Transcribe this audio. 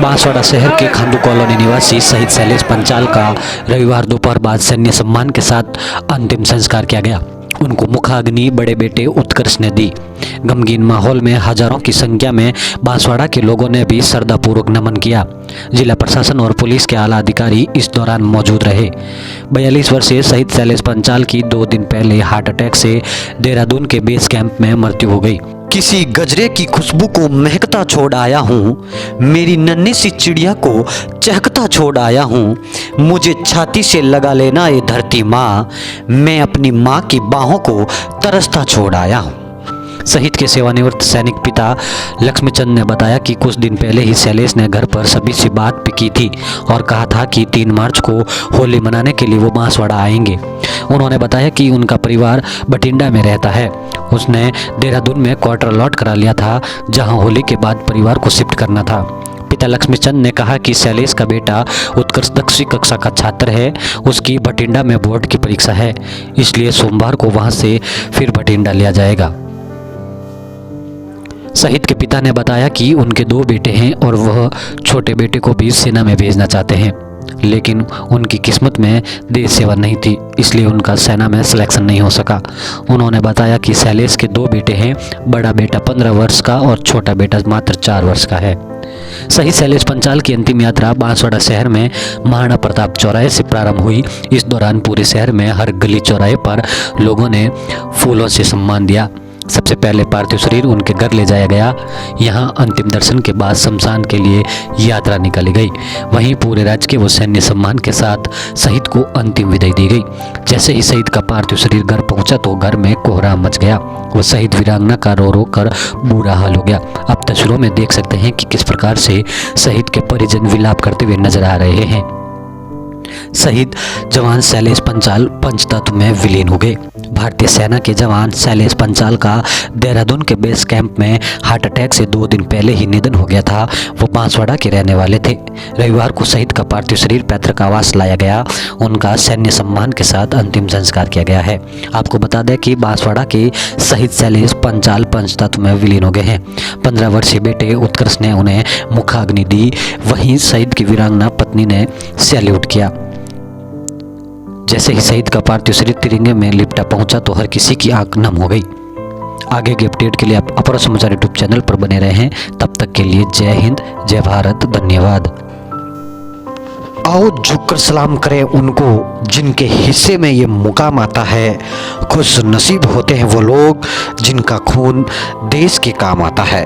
बांसवाड़ा शहर के खांडू कॉलोनी निवासी शहीद शैलेश पंचाल का रविवार दोपहर बाद सैन्य सम्मान के साथ अंतिम संस्कार किया गया। उनको मुखाग्नि बड़े बेटे उत्कर्ष ने दी। गमगीन माहौल में हजारों की संख्या में बांसवाड़ा के लोगों ने भी श्रद्धापूर्वक नमन किया। जिला प्रशासन और पुलिस के आला अधिकारी इस दौरान मौजूद रहे। 42 वर्षीय शहीद शैलेश पंचाल की 2 दिन पहले हार्ट अटैक से देहरादून के बेस कैंप में मृत्यु हो गई। किसी गजरे की खुशबू को महकता छोड़ आया हूँ, मेरी नन्ही सी चिड़िया को चहकता छोड़ आया हूँ, मुझे छाती से लगा लेना ये धरती माँ, मैं अपनी माँ की बाहों को तरसता छोड़ आया हूँ। शहीद के सेवानिवृत्त सैनिक पिता लक्ष्मीचंद ने बताया कि कुछ दिन पहले ही शैलेश ने घर पर सभी से बात की थी और कहा था कि 3 मार्च को होली मनाने के लिए वो बांसवाड़ा आएंगे। उन्होंने बताया कि उनका परिवार बठिंडा में रहता है। उसने देहरादून में क्वार्टर अलॉट करा लिया था, जहां होली के बाद परिवार को शिफ्ट करना था। पिता लक्ष्मीचंद ने कहा कि शैलेश का बेटा उत्कर्ष 10वीं कक्षा का छात्र है। उसकी बठिंडा में बोर्ड की परीक्षा है, इसलिए सोमवार को वहां से फिर बठिंडा लिया जाएगा। शहीद के पिता ने बताया कि उनके 2 बेटे हैं और वह छोटे बेटे को भी सेना में भेजना चाहते हैं, लेकिन उनकी किस्मत में देश सेवा नहीं थी, इसलिए उनका सेना में सिलेक्शन नहीं हो सका। उन्होंने बताया कि शैलेश के 2 बेटे हैं, बड़ा बेटा 15 वर्ष का और छोटा बेटा मात्र 4 वर्ष का है। शहीद शैलेश पंचाल की अंतिम यात्रा बांसवाड़ा शहर में महाराणा प्रताप चौराहे से प्रारंभ हुई। इस दौरान पूरे शहर में हर गली चौराहे पर लोगों ने फूलों से सम्मान दिया। सबसे पहले पार्थिव शरीर उनके घर ले जाया गया। यहां अंतिम दर्शन के बाद शमशान के लिए यात्रा निकाली गई। वहीं पूरे राजकीय व सैन्य सम्मान के साथ शहीद को अंतिम विदाई दी गई। जैसे ही शहीद का पार्थिव शरीर घर पहुंचा तो घर में कोहराम मच गया। वह शहीद वीरांगना का रो रो कर बुरा हाल हो गया। आप तस्वीरों में देख सकते हैं कि किस प्रकार से शहीद के परिजन विलाप करते हुए नजर आ रहे हैं। शहीद जवान शैलेश पंचाल पंचतत्व में विलीन हो गए। भारतीय सेना के जवान शैलेश पंचाल का देहरादून के बेस कैंप में हार्ट अटैक से 2 दिन पहले ही निधन हो गया था। वो बांसवाड़ा के रहने वाले थे। रविवार को शहीद का पार्थिव शरीर पैतृक आवास लाया गया। उनका सैन्य सम्मान के साथ अंतिम संस्कार किया गया है। आपको बता दें कि बांसवाड़ा के शहीद शैलेश पंचाल पंचतत्व में विलीन हो गए हैं। 15 वर्षीय बेटे उत्कर्ष ने उन्हें मुखाग्नि दी। वहीं शहीद की वीरांगना पत्नी ने सैल्यूट किया। जैसे ही शहीद का पार्थिव शरीर तिरंगे में लिपटा पहुंचा तो हर किसी की आंख नम हो गई। आगे के अपडेट के लिए आप अपरा समाचार यूट्यूब चैनल पर बने रहे हैं। तब तक के लिए जय हिंद, जय भारत, धन्यवाद। आओ झुककर सलाम करें उनको जिनके हिस्से में ये मुकाम आता है। खुश नसीब होते हैं वो लोग जिनका खून देश के काम आता है।